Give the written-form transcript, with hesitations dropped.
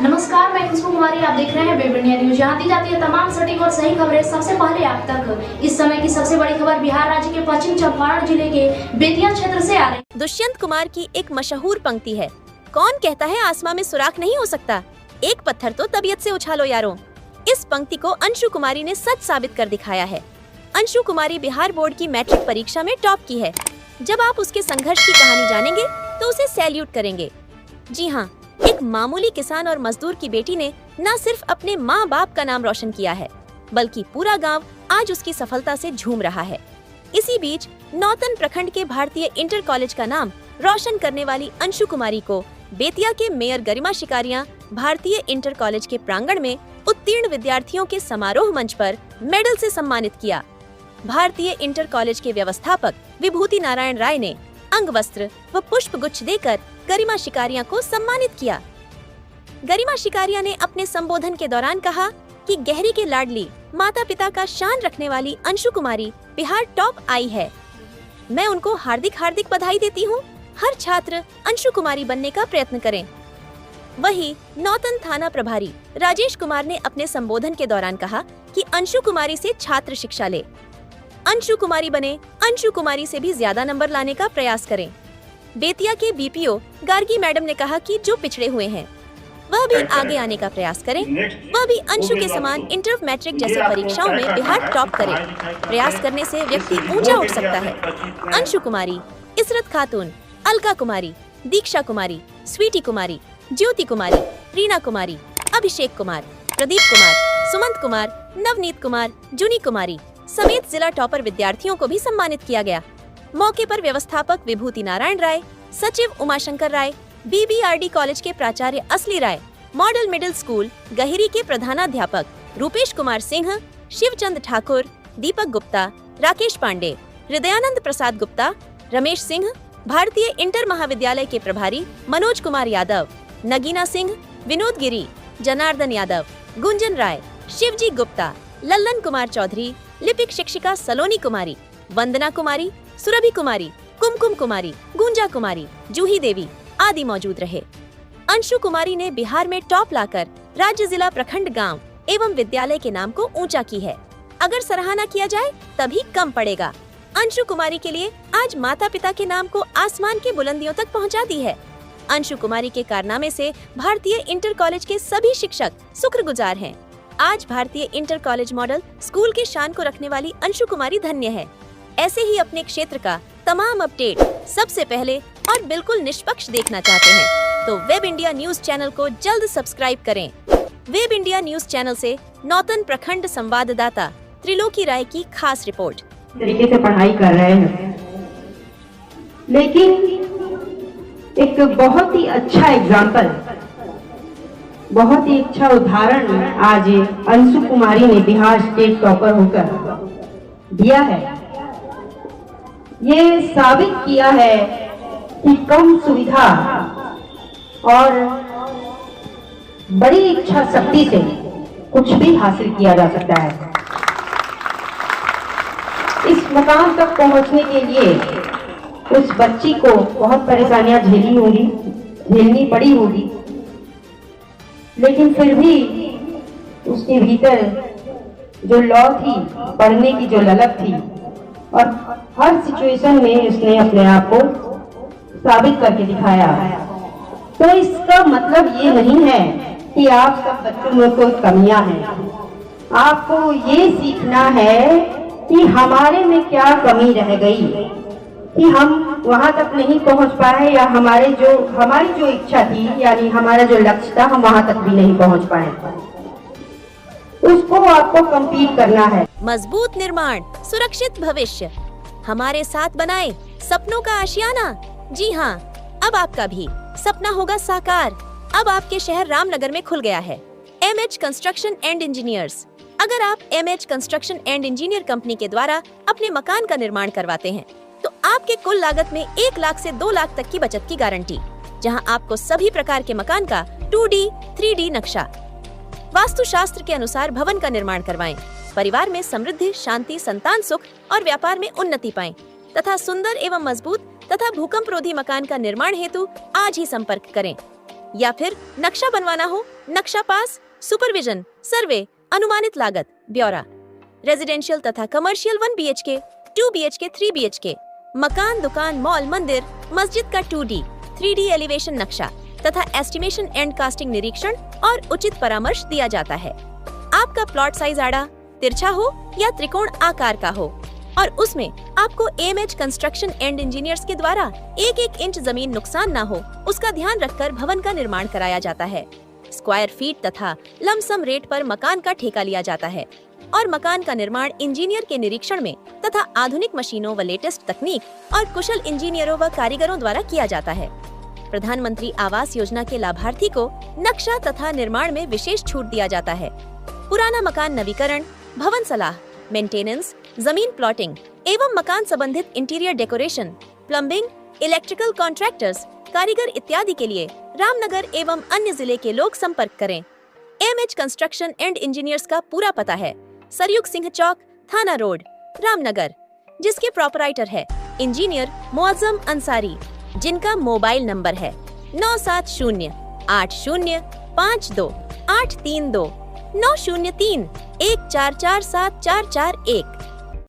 नमस्कार, मैं खुशबू कुमारी। आप देख रहे हैं वेब इंडिया न्यूज। यहाँ दी जाती है तमाम सटीक और सही खबरें सबसे पहले आप तक। इस समय की सबसे बड़ी खबर बिहार राज्य के पश्चिम चंपारण जिले के बेतिया क्षेत्र से आ रही है। दुष्यंत कुमार की एक मशहूर पंक्ति है, कौन कहता है आसमां में सुराख नहीं हो सकता, एक पत्थर तो तबीयत से उछालो यारों। इस पंक्ति को अंशु कुमारी ने सच साबित कर दिखाया है। अंशु कुमारी बिहार बोर्ड की मैट्रिक परीक्षा में टॉप की है। जब आप उसके संघर्ष की कहानी जानेंगे तो उसे सैल्यूट करेंगे। जी हाँ, एक मामूली किसान और मजदूर की बेटी ने न सिर्फ अपने माँ बाप का नाम रोशन किया है, बल्कि पूरा गांव आज उसकी सफलता से झूम रहा है। इसी बीच नौतन प्रखंड के भारतीय इंटर कॉलेज का नाम रोशन करने वाली अंशु कुमारी को बेतिया के मेयर गरिमा शिकारिया भारतीय इंटर कॉलेज के प्रांगण में उत्तीर्ण विद्यार्थियों के समारोह मंच पर मेडल से सम्मानित किया। भारतीय इंटर कॉलेज के व्यवस्थापक विभूति नारायण राय ने अंग वस्त्र व पुष्प गुच्छ देकर गरिमा शिकारिया को सम्मानित किया। गरिमा शिकारिया ने अपने संबोधन के दौरान कहा कि गहरी के लाडली माता पिता का शान रखने वाली अंशु कुमारी बिहार टॉप आई है। मैं उनको हार्दिक हार्दिक बधाई देती हूँ। हर छात्र अंशु कुमारी बनने का प्रयत्न करें। वहीं नौतन थाना प्रभारी राजेश कुमार ने अपने संबोधन के दौरान कहा कि अंशु कुमारी से छात्र शिक्षा ले, अंशु कुमारी बने, अंशु कुमारी से भी ज्यादा नंबर लाने का प्रयास करें। बेतिया के बीपीओ गार्गी मैडम ने कहा कि जो पिछड़े हुए हैं वह भी आगे आने का प्रयास करें, वह भी अंशु के समान इंटर मैट्रिक जैसी परीक्षाओं में बिहार टॉप करे। प्रयास करने से व्यक्ति ऊंचा उठ सकता है। अंशु कुमारी, इसरत खातून, अलका कुमारी, दीक्षा कुमारी, स्वीटी कुमारी, ज्योति कुमारी, रीना कुमारी, अभिषेक कुमार, प्रदीप कुमार, सुमंत कुमार, नवनीत कुमार, जूनी कुमारी समेत जिला टॉपर विद्यार्थियों को भी सम्मानित किया गया। मौके पर व्यवस्थापक विभूति नारायण राय, सचिव उमाशंकर राय, बीबीआरडी कॉलेज के प्राचार्य असली राय, मॉडल मिडिल स्कूल गहिरी के प्रधानाध्यापक रूपेश कुमार सिंह, शिवचंद ठाकुर, दीपक गुप्ता, राकेश पांडे, हृदयानंद प्रसाद गुप्ता, रमेश सिंह, भारतीय इंटर महाविद्यालय के प्रभारी मनोज कुमार यादव, नगीना सिंह, विनोद गिरी, जनार्दन यादव, गुंजन राय, शिवजी गुप्ता, लल्लन कुमार चौधरी, लिपिक शिक्षिका सलोनी कुमारी, वंदना कुमारी, सुरभि कुमारी, कुमकुम कुमारी, गुंजा कुमारी, जूही देवी आदि मौजूद रहे। अंशु कुमारी ने बिहार में टॉप लाकर राज्य जिला प्रखंड गांव एवं विद्यालय के नाम को ऊंचा की है। अगर सराहना किया जाए तभी कम पड़ेगा। अंशु कुमारी के लिए आज माता पिता के नाम को आसमान की बुलंदियों तक पहुंचा दी है। अंशु कुमारी के कारनामे से भारतीय इंटर कॉलेज के सभी शिक्षक शुक्रगुजार हैं। आज भारतीय इंटर कॉलेज मॉडल स्कूल के शान को रखने वाली अंशु कुमारी धन्य है। ऐसे ही अपने क्षेत्र का तमाम अपडेट सबसे पहले और बिल्कुल निष्पक्ष देखना चाहते हैं तो वेब इंडिया न्यूज चैनल को जल्द सब्सक्राइब करें। वेब इंडिया न्यूज चैनल से नौतन प्रखंड संवाददाता त्रिलोकी राय की खास रिपोर्ट। तरीके से पढ़ाई कर रहे हैं, लेकिन एक बहुत ही अच्छा एग्जाम्पल, बहुत ही अच्छा उदाहरण आज अंशु कुमारी ने बिहार स्टेट टॉपर होकर दिया है। ये साबित किया है कि कम सुविधा और बड़ी इच्छा शक्ति से कुछ भी हासिल किया जा सकता है। इस मुकाम तक पहुंचने के लिए उस बच्ची को बहुत परेशानियां झेलनी पड़ी होगी, लेकिन फिर भी उसके भीतर जो लौ थी, पढ़ने की जो ललक थी, और हर सिचुएशन में उसने अपने आप को साबित करके दिखाया। तो इसका मतलब ये नहीं है कि आप सब बच्चों में कोई कमियां हैं। आपको ये सीखना है कि हमारे में क्या कमी रह गई कि हम वहां तक नहीं पहुंच पाए, या हमारी जो इच्छा थी, यानी हमारा जो लक्ष्य था, हम वहां तक भी नहीं पहुंच पाए। उसको आपको कंप्लीट करना है। मजबूत निर्माण, सुरक्षित भविष्य, हमारे साथ बनाए सपनों का आशियाना। जी हाँ, अब आपका भी सपना होगा साकार। अब आपके शहर रामनगर में खुल गया है एमएच कंस्ट्रक्शन एंड इंजीनियर्स। अगर आप MH construction and engineer company के द्वारा अपने मकान का निर्माण करवाते हैं तो आपके कुल लागत में 1 लाख से 2 लाख तक की बचत की गारंटी, जहां आपको सभी प्रकार के मकान का 2D, 3D नक्शा, वास्तुशास्त्र के अनुसार भवन का निर्माण करवाएं। परिवार में समृद्धि, शांति, संतान सुख और व्यापार में उन्नति पाएं तथा सुंदर एवं मजबूत तथा भूकंप रोधी मकान का निर्माण हेतु आज ही संपर्क करें। या फिर नक्शा बनवाना हो, नक्शा पास, सुपरविजन, सर्वे, अनुमानित लागत, ब्यौरा। रेजिडेंशियल तथा कमर्शियल 1 BHK, 2 BHK, 3 BHK, मकान, दुकान, मॉल, मंदिर, मस्जिद का 2D, 3D एलिवेशन नक्शा तथा एस्टिमेशन एंड कास्टिंग निरीक्षण और उचित परामर्श दिया जाता है। आपका प्लॉट साइज आड़ा, तिरछा हो या त्रिकोण आकार का हो और उसमें आपको AMH कंस्ट्रक्शन एंड इंजीनियर्स के द्वारा 1-1 इंच जमीन नुकसान ना हो, उसका ध्यान रखकर भवन का निर्माण कराया जाता है। स्क्वायर फीट तथा लमसम रेट पर मकान का ठेका लिया जाता है और मकान का निर्माण इंजीनियर के निरीक्षण में तथा आधुनिक मशीनों व लेटेस्ट तकनीक और कुशल इंजीनियरों व कारीगरों द्वारा किया जाता है। प्रधानमंत्री आवास योजना के लाभार्थी को नक्शा तथा निर्माण में विशेष छूट दिया जाता है। पुराना मकान नवीकरण, भवन सलाह, मेंटेनेंस, जमीन प्लॉटिंग एवं मकान संबंधित interior decoration, plumbing, electrical contractors, कारीगर इत्यादि के लिए रामनगर एवं अन्य जिले के लोग संपर्क करें। AMH कंस्ट्रक्शन एंड इंजीनियर्स का पूरा पता है सरयुग सिंह चौक, थाना रोड, रामनगर, जिसके प्रोपराइटर है इंजीनियर मुअज्जम अंसारी, जिनका मोबाइल नंबर है 9708052832 903 14474441।